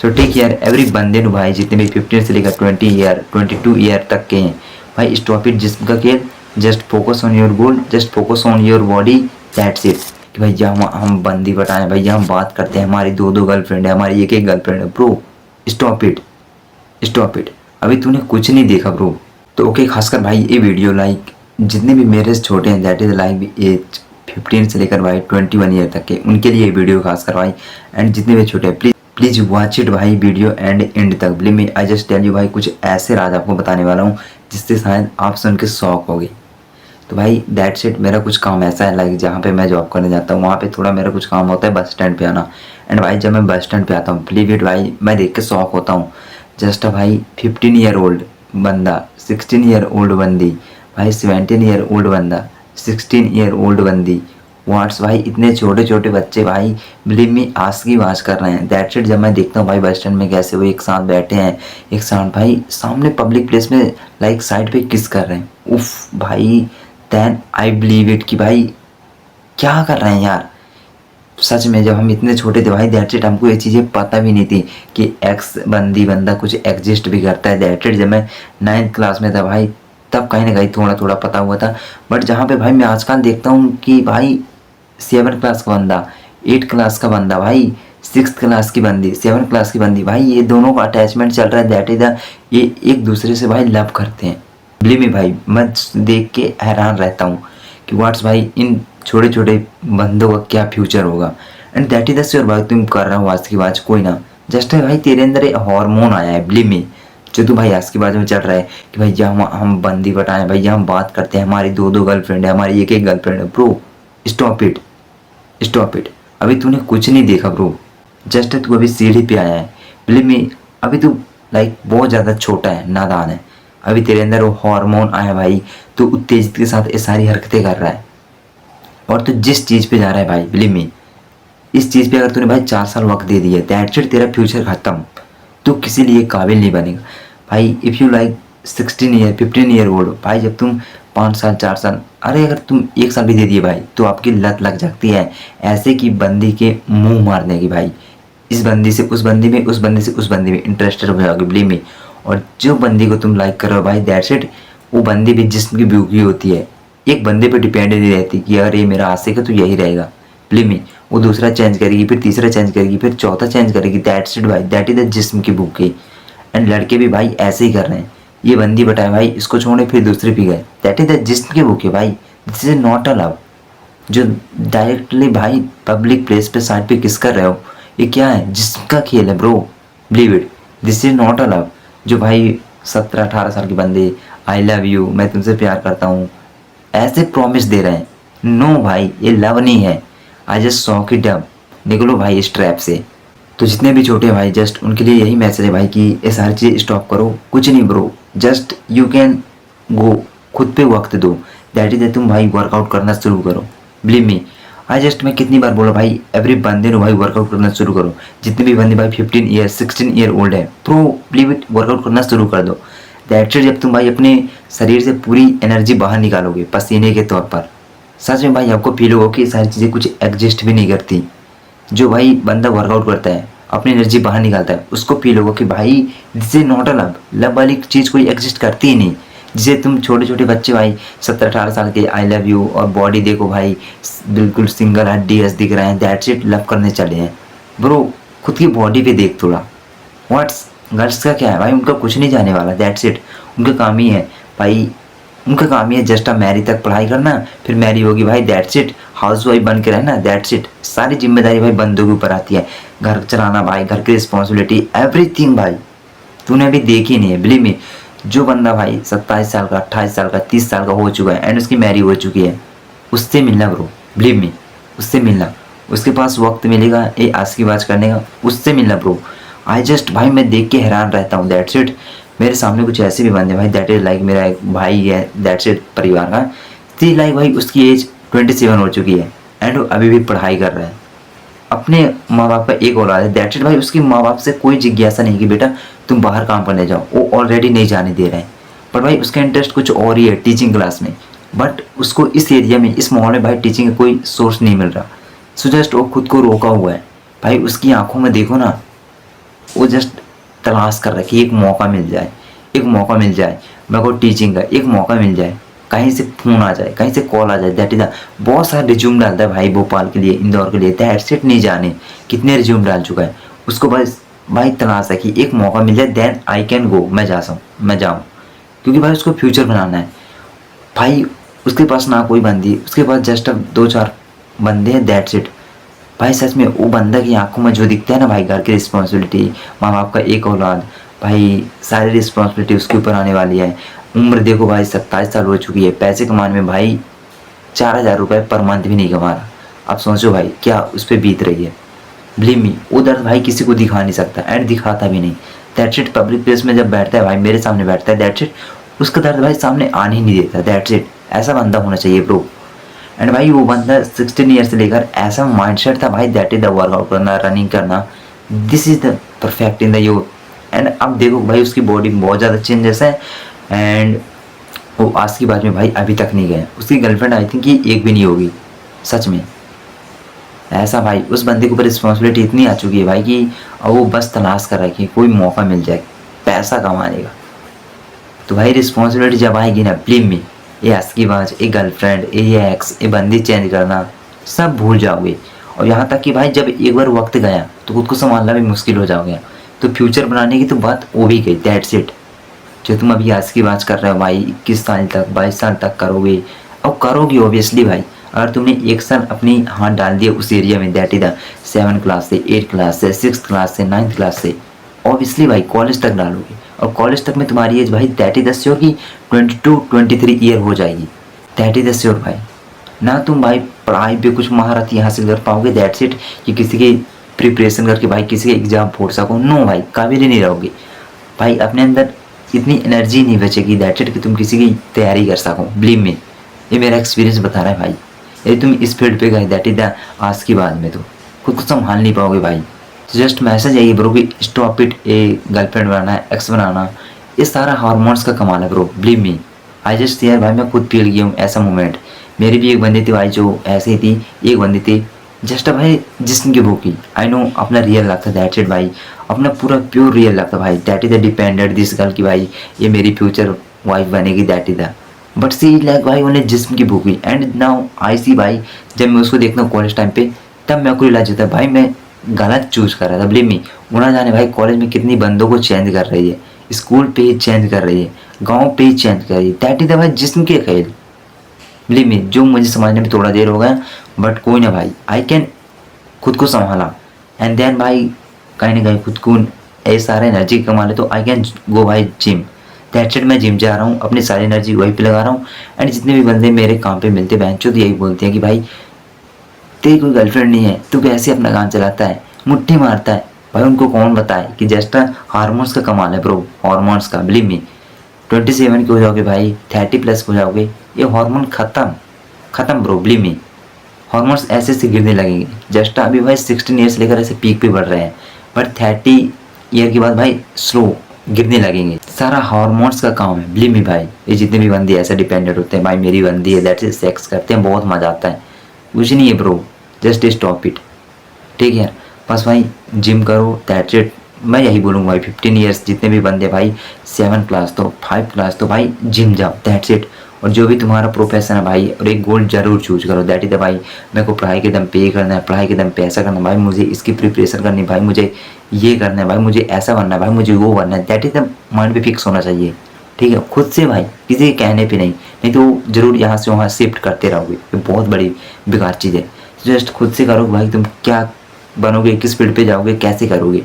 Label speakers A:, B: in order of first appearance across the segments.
A: So take care every बंदे नु भाई जितने भी 15 से लेकर 22 ईयर तक के हैं भाई, स्टॉप इट जिस्म का खेल, just focus on your goal, just focus on your body, that's it. कि भाई जहाँ हम बंदी बटाएं भाई, हम बात करते हैं हमारी दो गर्लफ्रेंड है, हमारी एक गर्लफ्रेंड है bro, stop it, stop it. अभी तूने कुछ नहीं देखा ब्रो। तो ओके, खासकर भाई ये वीडियो लाइक जितने भी मेरे से छोटे हैं, दैट इज लाइक एज 15 से लेकर भाई 21 ईयर तक के, उनके लिए वीडियो खासकर भाई। एंड जितने भी छोटे हैं प्लीज वॉच इट भाई वीडियो एंड तक। Believe me, I just tell you भाई, कुछ ऐसे राज आपको बताने वाला हूँ जिससे शायद आप सुन के शौक होगी। तो भाई दैट्स इट। मेरा कुछ काम ऐसा है लाइक जहाँ पे मैं जॉब करने जाता हूँ, वहाँ पे थोड़ा मेरा कुछ काम होता है बस स्टैंड पे आना। एंड भाई जब मैं बस स्टैंड पे आता हूँ, बिलीव इट भाई, मैं देख के शौक होता हूँ। जस्ट भाई 15 ईयर ओल्ड बंदा, 16 ईयर ओल्ड बंदी भाई, 17 ईयर ओल्ड बंदा, 16 ईयर ओल्ड बंदी, व्हाट्स भाई, इतने छोटे छोटे बच्चे भाई बिलीव मी आज की बात कर रहे हैं। That's it. जब मैं देखता हूँ भाई बस स्टैंड में कैसे वो एक साथ बैठे हैं, एक साथ भाई सामने पब्लिक प्लेस में लाइक साइड पे किस कर रहे हैं, उफ भाई, देन आई बिलीव इट कि भाई क्या कर रहे हैं यार। सच में जब हम इतने छोटे थे भाई, दैट्स इट, हमको ये चीज़ें पता भी नहीं थी कि एक्स बंदी बंदा कुछ एग्जिस्ट भी करता है। That's it. जब मैं 9th क्लास में था भाई, तब कहीं ना कहीं थोड़ा थोड़ा पता हुआ था। बट जहाँ पे भाई मैं आजकल देखता हूँ कि भाई 7th क्लास का बंदा, 8th क्लास का बंदा भाई, 6th क्लास की बंदी, 7th क्लास की बंदी भाई, ये दोनों का अटैचमेंट चल रहा है। दैट इज ये एक दूसरे से भाई लव करते हैं। बिलीव मी भाई, मैं देख के हैरान रहता हूँ कि व्हाट्स भाई इन छोटे छोटे बंदों का क्या फ्यूचर होगा। And that is the sure भाई, तुम कर रहा हो आज की बात कोई ना, जस्ट भाई तेरे अंदर एक हार्मोन आया है बिलीव मी, जो तू भाई आज की बात में चल रहा है कि भाई जहाँ हम बंदी बटाएं भाई, हम बात करते हैं हमारी दो गर्लफ्रेंड है, हमारी एक गर्लफ्रेंड है bro, stop it, stop it. अभी तूने कुछ नहीं देखा ब्रो, जस्ट तू अभी सीढ़ी पे आया है। बिलीव मी, अभी तू लाइक बहुत ज़्यादा छोटा है, नादान है। अभी तेरे अंदर वो हार्मोन आया भाई, तू उत्तेजित के साथ ये सारी हरकतें कर रहा है। और तू जिस चीज़ पे जा रहा है भाई, बिलीव मी, इस चीज़ पे अगर तूने भाई 4 साल वक्त दे दिया, दैट्स इट, तेरा फ्यूचर खत्म। तू किसी लिए काबिल नहीं बनेगा भाई। If you like 16 year 15 year old भाई, जब तुम 5 साल 4 साल, अरे अगर तुम 1 साल भी दे दिए भाई, तो आपकी लत लग जाती है ऐसे कि बंदी के मुंह मारने की भाई। इस बंदी से उस बंदी में, उस बंदी से उस बंदी में इंटरेस्टेड हो जाओगे बिलीव मी। और जो बंदी को तुम लाइक करो भाई, दैट्स इट, वो बंदी भी जिस्म की भूखी होती है, एक बंदे पे डिपेंड नहीं रहती कि अगर ये मेरा आशिक है तो यही रहेगा। बिलीव मी, वो दूसरा चेंज करेगी, फिर तीसरा चेंज करेगी, फिर चौथा चेंज करेगी। दैट्स इट भाई, दैट इज द जिस्म की भूखी। एंड लड़के भी भाई ऐसे ही कर रहे हैं, ये बंदी बटाए भाई, इसको छोड़े फिर दूसरे पी गए, दैट इज द जिस्म के भूखे भाई। This is not a love. जो डायरेक्टली भाई पब्लिक प्लेस पे साइड पे किस कर रहे हो, ये क्या है, जिस्म का खेल है bro, believe it, this is not a love. जो भाई 17-18 साल के बंदे आई लव यू, मैं तुमसे प्यार करता हूँ, ऐसे प्रॉमिस दे रहे हैं, नो भाई ये लव नहीं है। I just suck it up, निकलो भाई इस ट्रैप से। तो जितने भी छोटे भाई, जस्ट उनके लिए यही मैसेज है भाई कि ये सारी चीज़ स्टॉप करो। कुछ नहीं bro, just you can go, खुद पे वक्त दो, दैट इज तुम भाई वर्कआउट करना शुरू करो। बिलीव मी, आई जस्ट मैं कितनी बार बोला भाई, एवरी बंदे ने भाई वर्कआउट करना शुरू करो। जितने भी बंदे भाई 15 ईयर 16 ईयर ओल्ड है प्रो, बिलीव इट, वर्कआउट करना शुरू कर दो। दैट इज, जब तुम भाई अपने शरीर से पूरी एनर्जी बाहर निकालोगे पसीने के तौर पर, सच में भाई आपको फील होगा कि ये सारी चीज़ें कुछ एग्जिस्ट भी नहीं करती। जो भाई बंदा वर्कआउट करता है, अपनी एनर्जी बाहर निकालता है, उसको फील होगा कि भाई this is not a love, love वाली चीज़ कोई एग्जिस्ट करती ही नहीं। जिसे तुम छोटे छोटे बच्चे भाई 17-18 साल के आई लव यू, और बॉडी देखो भाई बिल्कुल सिंगल हड्डी दिख रहे हैं, दैट्स इट, लव करने चले हैं ब्रो। खुद की बॉडी पे देख थोड़ा, व्हाट्स गर्ल्स का क्या है भाई, उनका कुछ नहीं जाने वाला, दैट्स इट। उनका काम ही है भाई, उनका काम ही है जस्ट मैरी तक पढ़ाई करना, फिर मैरी होगी भाई, दैट्स इट, हाउस वाइफ बन के रहना, दैट्स इट। सारी जिम्मेदारी भाई बंदों के ऊपर आती है, घर चलाना भाई, घर की रिस्पॉन्सिबिलिटी, एवरीथिंग भाई तूने अभी देखी नहीं है। बिलीव मी, जो बंदा भाई 27 साल का, 28 साल का, 30 साल का हो चुका है एंड उसकी मैरी हो चुकी है, उससे मिलना ब्रो, बिलीव मी, उससे मिलना। उसके पास वक्त मिलेगा ये आज की बात करने का, उससे मिलना ब्रो। आई जस्ट भाई मैं देख के हैरान रहता हूँ, दैट्स इट। मेरे सामने कुछ ऐसे भी बंदे भाई, दैट इज लाइक मेरा एक भाई है, दैट्स इट, परिवार का, ती लाइक भाई उसकी एज 27 हो चुकी है एंड वो अभी भी पढ़ाई कर रहा है। अपने माँ बाप का एक औलाद है, दैट्स इट भाई, उसकी माँ बाप से कोई जिज्ञासा नहीं कि बेटा तुम बाहर काम करने जाओ, वो ऑलरेडी नहीं जाने दे रहे हैं। पर भाई उसका इंटरेस्ट कुछ और ही है, टीचिंग क्लास में, बट उसको इस एरिया में, इस माहौल में भाई टीचिंग का कोई सोर्स नहीं मिल रहा। सो जस्ट वो खुद को रोका हुआ है भाई। उसकी आंखों में देखो ना, वो जस्ट तलाश कर रहा है कि एक मौका मिल जाए, एक मौका मिल जाए मेरे को टीचिंग का, एक मौका मिल जाए, कहीं से फ़ोन आ जाए, कहीं से कॉल आ जाए। दैट इज द बहुत सारा रिज्यूम डालता है भाई भोपाल के लिए, इंदौर के लिए, दैट्स इट। नहीं जाने कितने रिज्यूम डाल चुका है, उसको बस भाई तलाश है कि एक मौका मिल जाए, देन आई कैन गो, मैं जा सकूँ, मैं जाऊँ, क्योंकि भाई उसको फ्यूचर बनाना है। भाई उसके पास ना कोई बंदी, उसके पास जस्ट अब 2-4 बंदे हैं, दैट्स इट। भाई सच में वो बंदा की आंखों में जो दिखता है ना भाई, घर की रिस्पॉन्सिबिलिटी, माँ बाप का एक औलाद, भाई सारी रिस्पॉन्सिबिलिटी उसके ऊपर आने वाली है। उम्र देखो भाई 27 साल हो चुकी है, पैसे कमाने में भाई 4,000 रुपये पर मंथ भी नहीं कमा रहा। अब सोचो भाई क्या उस पर बीत रही है। बिलीव मी, वो दर्द भाई किसी को दिखा नहीं सकता एंड दिखाता भी नहीं। That's it. पब्लिक प्लेस में जब बैठता है भाई, मेरे सामने बैठता है, दैट्स इट, उसका दर्द भाई सामने आने ही नहीं देता। That's it. ऐसा बंदा होना चाहिए ब्रो। एंड भाई वो बंदा 16 ईयर से लेकर ऐसा माइंडसेट था भाई, दैट इज द वर्कआउट करना, रनिंग करना, this is the perfect in the youth. And अब देखो भाई उसकी बॉडी में बहुत ज़्यादा चेंजेस है। एंड वो आज की बात में भाई अभी तक नहीं गए। उसकी गर्लफ्रेंड आई थिंक कि एक भी नहीं होगी, सच में। ऐसा भाई उस बंदे के ऊपर रिस्पॉन्सिबिलिटी इतनी आ चुकी है भाई कि अब वो बस तलाश कर रहा है कि कोई मौका मिल जाए पैसा कमाने का। तो भाई रिस्पॉन्सिबिलिटी जब आएगी ना, बिलीव मी, ये अस्कीबाज, ये गर्लफ्रेंड, ये एक्स, ये बंदी चेंज करना सब भूल जाओगे। और यहाँ तक कि भाई जब एक बार वक्त गया तो खुद को संभालना भी मुश्किल हो जाओगे। तो फ्यूचर बनाने की तो बात वो भी गई, दैट्स इट। जो तुम अभी आज की बात कर रहे हो भाई, 21 साल तक, 22 साल तक करोगे, और करोगे ऑब्वियसली भाई। अगर तुमने एक साल अपनी हाथ डाल दिया उस एरिया में, दैट इज द 7 क्लास से, 8 क्लास से, 6 क्लास से, 9th क्लास से, ऑब्वियसली भाई कॉलेज तक डालोगे। और कॉलेज तक में तुम्हारी एज भाई दैट इज द श्योर कि 22-23 ईयर हो जाएगी, दैट इज द श्योर भाई। ना तुम भाई पढ़ाई पे कुछ महारत हासिल कर पाओगे, दैट्स इट, कि किसी की प्रिपरेशन करके भाई किसी के एग्जाम फोड़ सको, नो भाई, काबिल ही नहीं रहोगे भाई। अपने अंदर इतनी एनर्जी नहीं बचेगी, दैट्स इट, कि तुम किसी की तैयारी कर सको। बिलीव मी, ये मेरा एक्सपीरियंस बता रहा है भाई। यदि तुम इस फील्ड पे गए, दैट इज द आज की बात में तो खुद को संभाल नहीं पाओगे भाई। तो जस्ट मैसेज यही ब्रो कि स्टॉप इट। ए गर्लफ्रेंड बनाना, एक्स बनाना, ये सारा हार्मोन्स का कमाल है bro, believe me. I just यार भाई मैं खुद फील किया हूँ ऐसा मोमेंट। मेरी भी एक बंदी थी भाई जो ऐसे ही थी, एक बंदी थी जस्ट भाई जिस्म की भूखी। आई नो अपना रियल लगता, दैट्स इट भाई, अपना पूरा प्योर रियल लगता भाई, that is the dependent this girl की भाई ये मेरी फ्यूचर वाइफ बनेगी, that is the, but see like भाई उन्हें जिस्म की भूखी। एंड नाउ आई सी भाई, जब मैं उसको देखता हूँ कॉलेज टाइम पे, तब मेरे को रियलाइज होता है भाई मैं गलत चूज कर रहा था। बिलीव मी, उन्हें जाने भाई कॉलेज में कितनी बंदों को चेंज कर रही है, स्कूल पे ही चेंज कर रही है, गाँव पे ही चेंज कर रही है, दैट इज द भाई जिस्म के खेल। बिलीव मी, जो मुझे समझने में थोड़ा देर हो गया, बट कोई ना भाई, आई कैन खुद को संभाला। एंड देन भाई कहीं ना कहीं खुद को ऐसा सारा एनर्जी कमा ले तो आई कैन गो भाई जिम, दैट्स इट। मैं जिम जा रहा हूँ, अपनी सारी एनर्जी वहीं पे लगा रहा हूँ। एंड जितने भी बंदे मेरे काम पे मिलते हैं तो यही बोलते हैं कि भाई तेरी कोई गर्लफ्रेंड नहीं है, तू कैसे अपना काम चलाता है, मुट्ठी मारता है। भाई उनको कौन बताए कि जस्ट हार्मोन्स का कमाल है ब्रो, हार्मोन्स का। बिलीव मी, 27 के हो जाओगे भाई, 30+ हो जाओगे, ये हार्मोन खत्म ब्रो, बिलीव मी। हार्मोन्स ऐसे से गिरने लगेंगे। जस्ट अभी भाई 16 ईयर से लेकर ऐसे पीक पे बढ़ रहे हैं, बट 30 ईयर के बाद भाई स्लो गिरने लगेंगे। सारा हार्मोन्स का काम है, बिलीव मी भाई। ये जितने भी बंदी ऐसे डिपेंडेंट होते हैं, भाई मेरी बंदी है दैट इज, सेक्स करते हैं, बहुत मजा आता है, कुछ नहीं है ब्रो, जस्ट स्टॉप इट, ठीक है। बस भाई जिम करो, दैट्स इट। मैं यही बोलूँगा भाई 15 ईयर्स जितने भी बंदे भाई 7 क्लास तो 5 क्लास तो भाई जिम जाओ, दैट्स इट। और जो भी तुम्हारा प्रोफेशन है भाई, और एक गोल जरूर चूज करो, दैट इज द भाई मेरे को पढ़ाई के दम पे ये करना है, पढ़ाई के दम पे ऐसा करना है भाई, मुझे इसकी प्रिपरेशन करनी है भाई, मुझे ये करना है भाई, मुझे ऐसा बनना है भाई, मुझे वो बनना है, दैट इज द माइंड पे फिक्स होना चाहिए, ठीक है, खुद से भाई, किसी के कहने पे नहीं तो जरूर यहाँ से वहाँ शिफ्ट करते रहोगे, ये बहुत बड़ी बेकार चीज़ है। जस्ट खुद से करो भाई, तुम क्या बनोगे, किस फील्ड पे जाओगे, कैसे करोगे,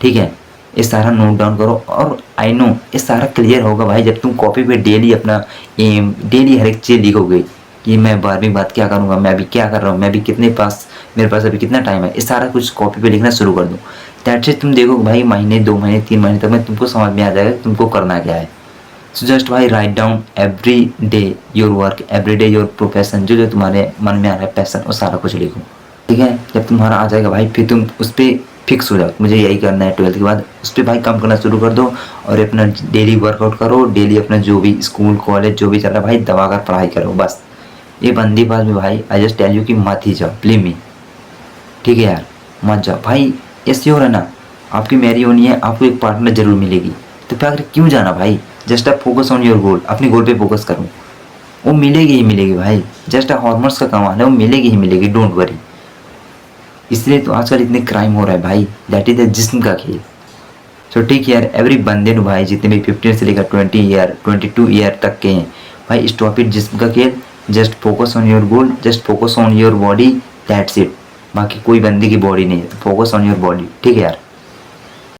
A: ठीक है, ये सारा नोट डाउन करो। और आई नो ये सारा क्लियर होगा भाई जब तुम कॉपी पे डेली अपना एम, डेली हर एक चीज़ लिखोगे कि मैं 12वीं बाद क्या करूँगा, मैं अभी क्या कर रहा हूँ, मैं अभी कितने पास, मेरे पास अभी कितना टाइम है, ये सारा कुछ कॉपी पे लिखना शुरू कर दो। That's it. तुम देखो भाई महीने, 2 महीने, 3 महीने तक में तुमको समझ में आ जाएगा तुमको करना क्या है। सो जस्ट भाई write down every day your work, every day your profession, जो जो तुम्हारे मन में आ रहा है पैसन, वो सारा कुछ लिखो, ठीक है। जब तुम्हारा आ जाएगा भाई फिर तुम उस पर फिक्स हो जाओ, मुझे यही करना है 12th के बाद, उस पर भाई काम करना शुरू कर दो। और अपना डेली वर्कआउट करो, डेली अपना जो भी स्कूल कॉलेज जो भी चल रहा है भाई दबा कर पढ़ाई करो, बस। ये बंदी बात में भाई आई जस्ट टेल यू कि मत ही जाओ, बिलीव मी, ठीक है यार, मत जाओ भाई। ये श्योर है ना, आपकी मैरी होनी है, आपको एक पार्टनर जरूर मिलेगी, तो फिर क्यों जाना भाई। जस्ट आप फोकस ऑन योर गोल, अपने गोल पे फोकस करो, वो मिलेगी ही मिलेगी भाई। जस्ट हॉर्मोन्स का कमाल है, वो मिलेगी ही मिलेगी, डोंट वरी। इसलिए तो आजकल इतने क्राइम हो रहा है भाई, दैट इज द जिस्म का खेल। सो ठीक यार, एवरी बंदे नु भाई जितने भी 15 से लेकर 20 ईयर 22 ईयर तक के हैं भाई, स्टॉप इट जिस्म का खेल। Just focus on your goal, just focus on your body, that's it. बाकी कोई बंदे की बॉडी नहीं है, फोकस ऑन योर बॉडी, ठीक है यार।